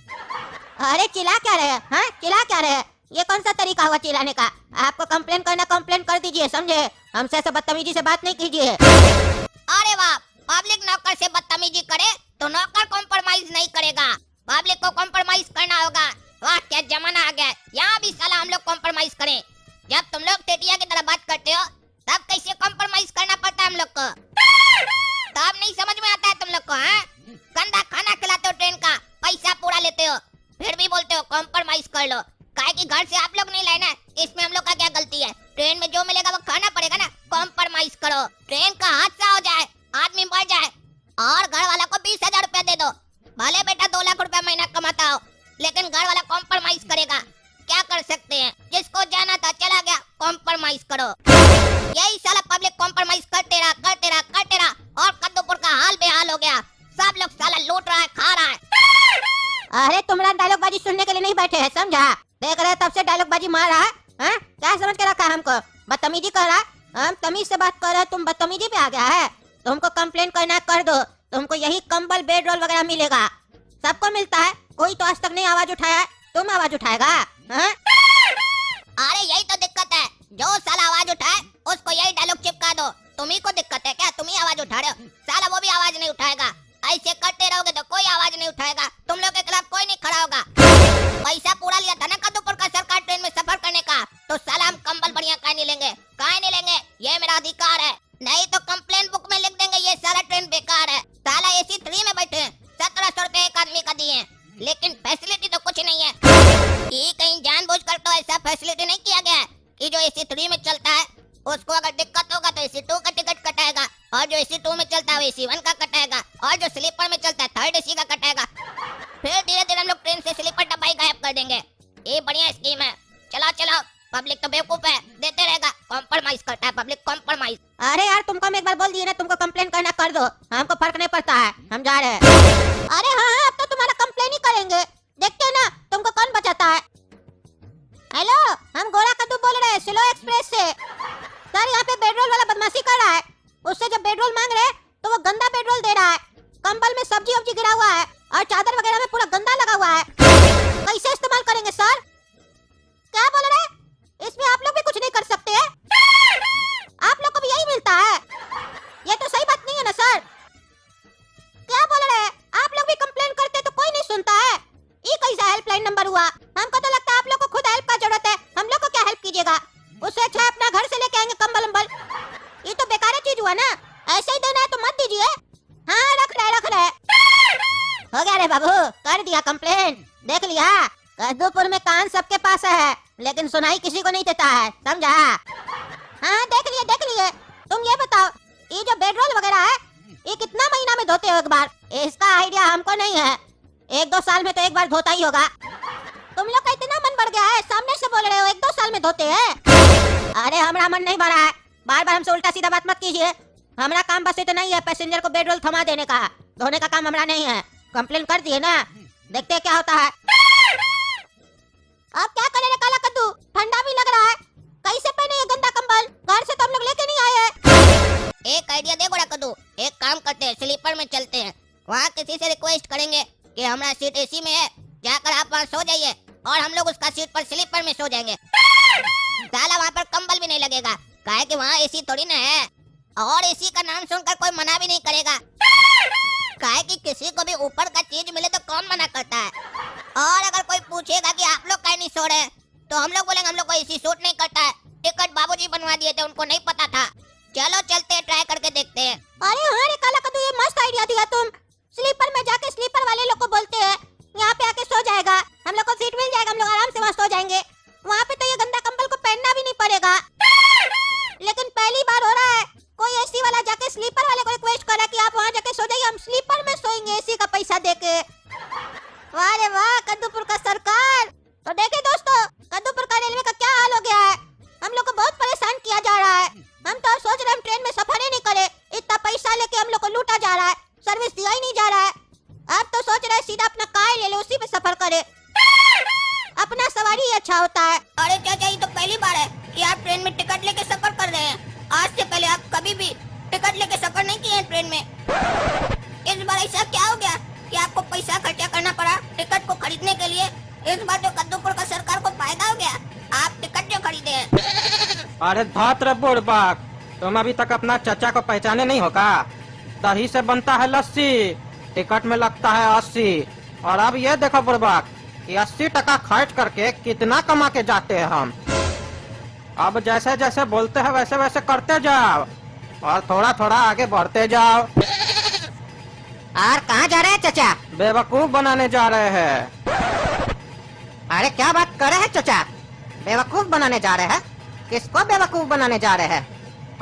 अरे चिल्ला क्या रहे हैं? हाँ चिल्ला क्या रहे हैं? ये कौन सा तरीका हुआ चिल्लाने का? आपको कंप्लेन करना कंप्लेन कर दीजिए, समझे? हमसे ऐसे बदतमीजी से बात नहीं कीजिए। अरे वाह, पब्लिक नौकर से बदतमीजी करे तो नौकर कॉम्प्रोमाइज नहीं करेगा, पब्लिक को कॉम्प्रोमाइज करना होगा। वाह क्या जमाना आ गया, यहाँ भी साला हम लोग कॉम्प्रोमाइज करें। जब तुम लोग टेटिया की तरह बात करते हो तब कैसे कॉम्प्रोमाइज करना पड़ता है हम लोग को, तब नहीं समझ में आता है तुम लोग को। हाँ, गंदा खाना खिलाते हो ट्रेन का, पैसा पूरा लेते हो, फिर भी बोलते हो कॉम्प्रोमाइज कर लो। काहे कि घर से आप लोग नहीं लाए ना, इसमें हम लोग का क्या गलती है? ट्रेन में जो मिलेगा वो खाना पड़ेगा ना, कॉम्प्रोमाइज करो। ट्रेन का हादसा हो जाए, आदमी मर जाए और घर वाला को 20,000 रुपया दे दो, भले बेटा 2 लाख रुपया महीना कमाता हो, लेकिन घर वाला कॉम्प्रोमाइज करेगा। क्या कर सकते हैं, जिसको जाना था चला गया, कॉम्प्रोमाइज करो। यही साला पब्लिक कॉम्प्रोमाइज करते रहा और कद्दूपुर का हाल बेहाल हो गया। सब लोग साला लूट रहा है, खा रहा है। अरे तुम्हारा डायलॉग बाजी सुनने के लिए नहीं बैठे हैं, समझा? देख रहे तब से डायलॉग बाजी मार रहा है। हाँ? क्या समझ के रखा है हमको? बदतमीजी कर रहा है। हम तमीज से बात कर रहे हैं, तुम बदतमीजी पे आ गया है। तुमको कंप्लेन करना कर दो, तुमको यही कंबल बेड रोल वगैरह मिलेगा, सबको मिलता है। कोई तो आज तक नहीं आवाज उठाया है, तुम आवाज उठाएगा? हाँ? अरे यही तो दिक्कत है, जो साला आवाज उठाए उसको यही डायलॉग चिपका दो। तुम्ही को दिक्कत है क्या? तुम ही आवाज उठा रहे हो, साला वो भी आवाज नहीं उठाएगा। ऐसे करते रहोगे तो कोई आवाज नहीं उठाएगा, तुम लोग के खिलाफ कोई नहीं खड़ा होगा। पैसा पूरा लिया था ना कद्दूपुर का सरकार ट्रेन में सफर करने का, तो साला हम कंबल बढ़िया काहे नहीं लेंगे? काहे नहीं लेंगे? ये मेरा अधिकार है, नहीं तो कंप्लेन बुक में लिख देंगे ये सारा ट्रेन बेकार है। साला AC 3 में बैठे हैं, 1700 रुपए एक आदमी का दिए, लेकिन फैसिलिटी तो कुछ नहीं है। ये कहीं जानबूझकर तो ऐसा फैसिलिटी नहीं किया गया है कि जो AC 3 में चलता है उसको अगर दिक्कत होगा तो AC 2 का टिकट कटाएगा, और जो AC 2 में चलता है वो AC 1 का कटाएगा, और जो स्लीपर में चलता है 3rd AC का कटाएगा। फिर धीरे धीरे हम लोग ट्रेन से स्लीपर डब्बा ही गायब कर देंगे। ये बढ़िया स्कीम है। चलो पब्लिक तो बेवकूफ है, देते रहेगा, कॉम्प्रोमाइज करता है पब्लिक, कॉम्प्रोमाइज। अरे यार तुमको हम एक बार बोल दिए ना, तुमको कंप्लेन करना कर दो, हमको फर्क नहीं पड़ता है, हम जा रहे हैं। अरे हाँ, अब तो तुम्हारा कंप्लेन ही करेंगे, देखते ना तुमको कौन बचाता है। हेलो, हम गोरा कद्दू बोल रहे हैं स्लो एक्सप्रेस से। सर यहाँ पे बेडरोल वाला बदमाशी कर रहा है, उससे जब बेडरोल मांग रहे हैं तो वो गंदा बेडरोल दे रहा है। कंबल में सब्जी वब्जी गिरा हुआ है और चादर वगैरह में पूरा गंदा लगा हुआ है। कैसे इस्तेमाल करेंगे सर? क्या बोल रहे हैं? इसमें आप लोग भी कुछ नहीं कर सकते हैं? आप लोग को भी यही मिलता है? ये तो सही बात नहीं है ना सर। क्या बोल रहे हैं? आप लोग भी कंप्लेन करते तो कोई नहीं सुनता है। ये कैसा हेल्पलाइन नंबर हुआ? हमको तो लगता है आप लोग को खुद हेल्प का जरूरत है, हम लोग को क्या हेल्प कीजिएगा? उससे अच्छा अपना घर से लेके आएंगे कंबल अंबल। ये तो बेकार चीज हुआ ना, ऐसे ही देना है तो मत दीजिए। हाँ रख रहे। हो गया रे बाबू, कर दिया कंप्लेन। देख लिया, कद्दूपुर में कान सबके पास है, लेकिन सुनाई किसी को नहीं देता है, समझा? हाँ देख लिए। तुम ये बताओ, ये जो बेडरोल वगैरह है ये कितना महीना में धोते हो एक बार? इसका आइडिया हमको नहीं है, 1-2 साल में तो एक बार धोता ही होगा। तुम लोग का इतना मन बढ़ गया है, सामने से बोल रहे हो 1-2 साल में धोते हैं। अरे हमारा मन नहीं बढ़ा है, बार बार हमसे उल्टा सीधा बात मत कीजिए। हमारा काम बस इतना ही है, पैसेंजर को बेडरोल थमा देने का, धोने का काम हमारा नहीं है। कंप्लेन कर दिए ना, देखते हैं क्या होता है। अब क्या करें रे काला कद्दू, ठंडा भी लग रहा है, कैसे पहने ये गंदा कंबल? घर से तो हम लोग लेके नहीं आए हैं। एक आइडिया दे गोरा कद्दू, एक काम करते हैं, स्लीपर में चलते हैं, वहाँ किसी से रिक्वेस्ट करेंगे कि हमारा सीट AC में है, जाकर आप वहाँ सो जाइए और हम लोग उसका सीट पर स्लीपर में सो जाएंगे। साला वहाँ पर कंबल भी नहीं लगेगा, काहे कि वहाँ AC थोड़ी ना है, और AC का नाम सुनकर कोई मना भी नहीं करेगा। काहे कि किसी को भी ऊपर का चीज मिले तो कौन मना करता है। और अगर कोई पूछेगा कि आप लोग काहे नहीं सो रहे, तो हम लोग बोलेंगे हम लोग को AC सूट नहीं करता है, टिकट बाबूजी बनवा दिए थे, उनको नहीं पता था। चलो चलते हैं, ट्राई करके देखते हैं। अरे हाँ रे काला कद्दू, ये मस्त आइडिया दिया तुम। स्लीपर में जाके स्लीपर वाले लोग को बोलते हैं यहाँ पे आके सो जाएगा, हम लोग को सीट मिल जाएगा, हम लोग आराम से वहाँ सो जाएंगे। वहाँ पे तो ये गंदा कंबल को पहनना भी नहीं पड़ेगा। लेकिन पहली बार हो रहा है कोई AC वाला जाके स्लीपर वाले को रिक्वेस्ट करा कि आप वहाँ जाके सो जाइए, हम स्लीपर में सोएंगे AC का पैसा देके। वाह रे वाह, कद्दूपुर का सरकार। तो देखे दोस्तों, कद्दूपुर का रेलवे का क्या हाल हो गया है। हम लोग को बहुत परेशान किया जा रहा है। हम तो सोच रहे हम ट्रेन में सफर ही नहीं करे, इतना पैसा लेके हम लोग को लूटा जा रहा है, सर्विस दिया ही नहीं जा रहा है। अब तो सोच रहे सीधा अपना कार ले लो, उसी पे सफर करे, अपना सवारी ही अच्छा होता है। अरे चाचा, ये तो पहली बार है कि आप ट्रेन में टिकट लेके सफर कर रहे हैं। आज से पहले आप कभी भी टिकट लेके सफर नहीं किए हैं ट्रेन में। इस बार ऐसा क्या हो गया कि आपको पैसा खर्चा करना पड़ा टिकट को खरीदने के लिए? इस बार जो कद्दूपुर का सरकार को फायदा हो गया, आप टिकट जो खरीदे हैं अरे धात्र बुड़बक, तुम अभी तक अपना चचा को पहचाने नहीं होगा। दही से बनता है लस्सी, टिकट में लगता है 80। और अब ये देखो बुड़बक कि 80 टका खर्च करके कितना कमा के जाते हैं हम। अब जैसे जैसे बोलते हैं वैसे वैसे करते जाओ और थोड़ा थोड़ा आगे बढ़ते जाओ। और कहाँ जा रहे हैं चचा? बेवकूफ बनाने जा रहे हैं। अरे क्या बात कर रहे हैं चचा? बेवकूफ बनाने जा रहे हैं? किसको बेवकूफ बनाने जा रहे हैं?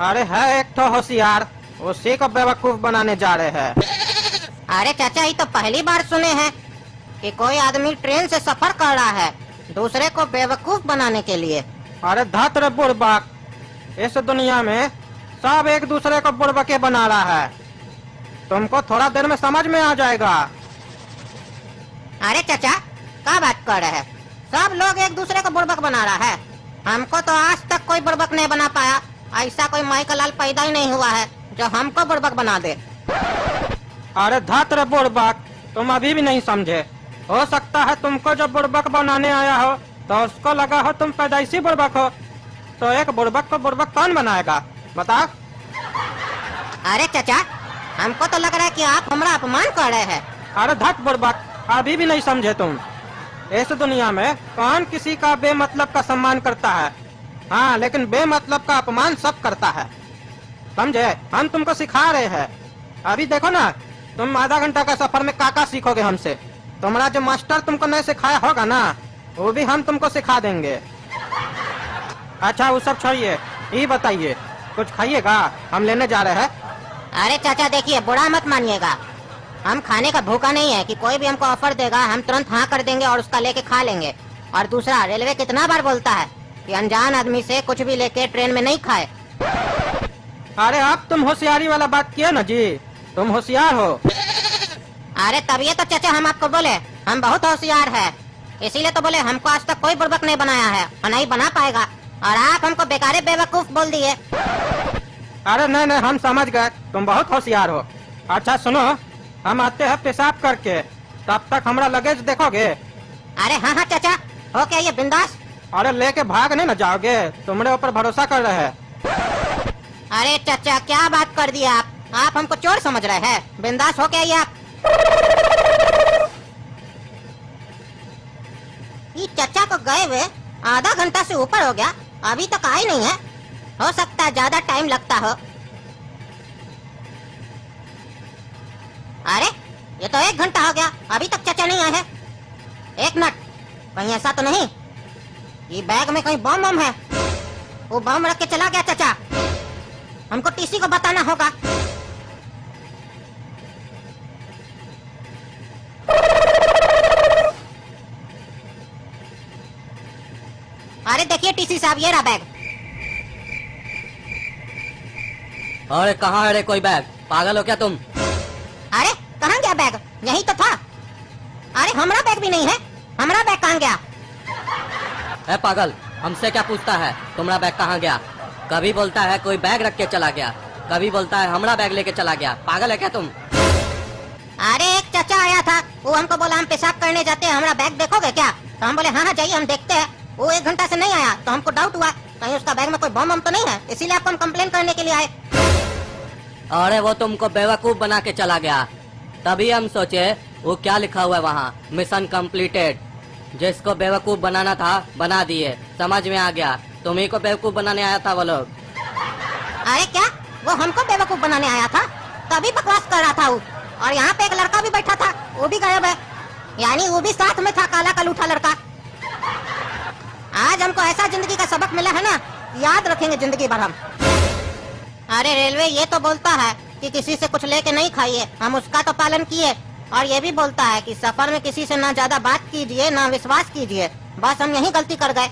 अरे है एक तो होशियार, उसी को बेवकूफ बनाने जा रहे हैं। अरे चाचा, ये तो पहली बार सुने हैं कि कोई आदमी ट्रेन से सफर कर रहा है दूसरे को बेवकूफ बनाने के लिए। अरे धात्र बुड़बक, इस दुनिया में सब एक दूसरे को बुड़बके बना रहा है। तुमको थोड़ा देर में समझ में आ जाएगा। अरे चाचा, क्या बात कर रहे हैं? सब लोग एक दूसरे को बुड़बक बना रहा है। हमको तो आज तक कोई बुड़बक नहीं बना पाया। ऐसा कोई माई का लाल पैदा ही नहीं हुआ है जो हमको बुड़बक बना दे। अरे धात्र बुड़बक, तुम अभी भी नहीं समझे। हो सकता है तुमको जो बुड़बक बनाने आया हो तो उसको लगा हो तुम पैदाइशी बुड़बक हो। तो एक बुड़बक को बुड़बक कौन बनाएगा बताओ? अरे चाचा, हमको तो लग रहा है कि आप हमारा अपमान कर रहे हैं। अरे धत बुड़बक, अभी भी नहीं समझे तुम। इस दुनिया में कौन किसी का बेमतलब का सम्मान करता है? हाँ, लेकिन बेमतलब का अपमान सब करता है। समझे? हम तुमको सिखा रहे हैं। अभी देखो ना, तुम आधा घंटा का सफर में काका सीखोगे हमसे। तुम्हारा जो मास्टर तुमको नहीं सिखाया होगा ना, वो भी हम तुमको सिखा देंगे। अच्छा वो सब छोड़िए, ये बताइए कुछ खाइएगा? हम लेने जा रहे हैं। अरे चाचा देखिए, बुरा मत मानिएगा। हम खाने का भूखा नहीं है कि कोई भी हमको ऑफर देगा हम तुरंत हाँ कर देंगे और उसका लेके खा लेंगे। और दूसरा, रेलवे कितना बार बोलता है कि अनजान आदमी से कुछ भी लेके ट्रेन में नहीं खाए। अरे अब तुम होशियारी वाला बात किए ना जी, तुम होशियार हो। अरे तभी तो चाचा हम आपको बोले हम बहुत होशियार है, इसीलिए तो बोले हमको आज तक कोई बुड़बक नहीं बनाया है और नहीं बना पाएगा। और आप हमको बेकारे बेवकूफ बोल दिए। अरे नहीं नहीं, हम समझ गए तुम बहुत होशियार हो। अच्छा सुनो, हम आते हैं पेशाब करके, तब तक हमारा लगेज देखोगे? अरे हाँ हाँ चाचा, हो क्या ये बिंदास। अरे लेके भाग नहीं ना जाओगे? तुम्हारे ऊपर भरोसा कर रहे हैं। अरे चाचा क्या बात कर दिया आप हमको चोर समझ रहे हैं? बिंदास हो क्या ये आप? ये चाचा को गए हुए आधा घंटा से ऊपर हो गया, अभी तक आए नहीं है। हो सकता है ज्यादा टाइम लगता हो। अरे ये तो 1 घंटा हो गया, अभी तक चाचा नहीं आए हैं। 1 मिनट, कहीं ऐसा तो नहीं ये बैग में कहीं बम बम है? वो बम रख के चला गया चाचा। हमको टीसी को बताना होगा। अरे देखिए टीसी साहब, ये रहा बैग। अरे कहाँ है रे कोई बैग? पागल हो क्या तुम? अरे कहाँ गया बैग? यही तो था। अरे हमारा बैग भी नहीं है, हमारा बैग कहाँ गया? ए पागल, हमसे क्या पूछता है तुम्हारा बैग कहाँ गया? कभी बोलता है कोई बैग रख के चला गया, कभी बोलता है हमारा बैग लेके चला गया। पागल है क्या तुम? अरे एक चाचा आया था, वो हमको बोला हम पेशाब करने जाते हैं, हमारा बैग देखोगे क्या? तो हम बोले हाँ हाँ जाइए हम देखते हैं। वो 1 घंटा से नहीं आया, तो हमको डाउट हुआ कहीं उसका बैग में कोई बम तो नहीं है, इसीलिए आपको हम कंप्लेन करने के लिए आए। अरे वो तुमको बेवकूफ बना के चला गया, तभी हम सोचे वो क्या लिखा हुआ है वहाँ, मिशन कंप्लीटेड। जिसको बेवकूफ बनाना था बना दिए, समझ में आ गया। तुम्ही को बेवकूफ बनाने आया था वो लोग। अरे क्या वो हमको बेवकूफ बनाने आया था? तभी बकवास कर रहा था वो। और यहाँ पे एक लड़का भी बैठा था, वो भी गायब है, यानी वो भी साथ में था, काला कलूठा लड़का। आज हमको ऐसा जिंदगी का सबक मिला है ना, याद रखेंगे जिंदगी भर हम। अरे रेलवे ये तो बोलता है कि किसी से कुछ लेके नहीं खाइए, हम उसका तो पालन किए। और ये भी बोलता है कि सफर में किसी से ना ज्यादा बात कीजिए ना विश्वास कीजिए। बस हम यही गलती कर गए।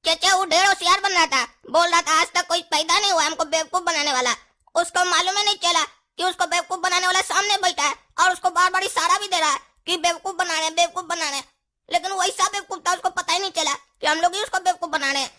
चाचा वो ढेर होशियार बन रहा था, बोल रहा था आज तक कोई पैदा नहीं हुआ हमको बेवकूफ बनाने वाला। उसको मालूम ही नहीं चला कि उसको बेवकूफ बनाने वाला सामने बैठा है और उसको बार बार इशारा भी दे रहा है कि बेवकूफ बना रहे, बेवकूफ बना रहे। लेकिन वो ऐसा बेवकूफ था, उसको पता ही नहीं चला कि हम लोग ही उसको बेवकूफ बना रहे हैं।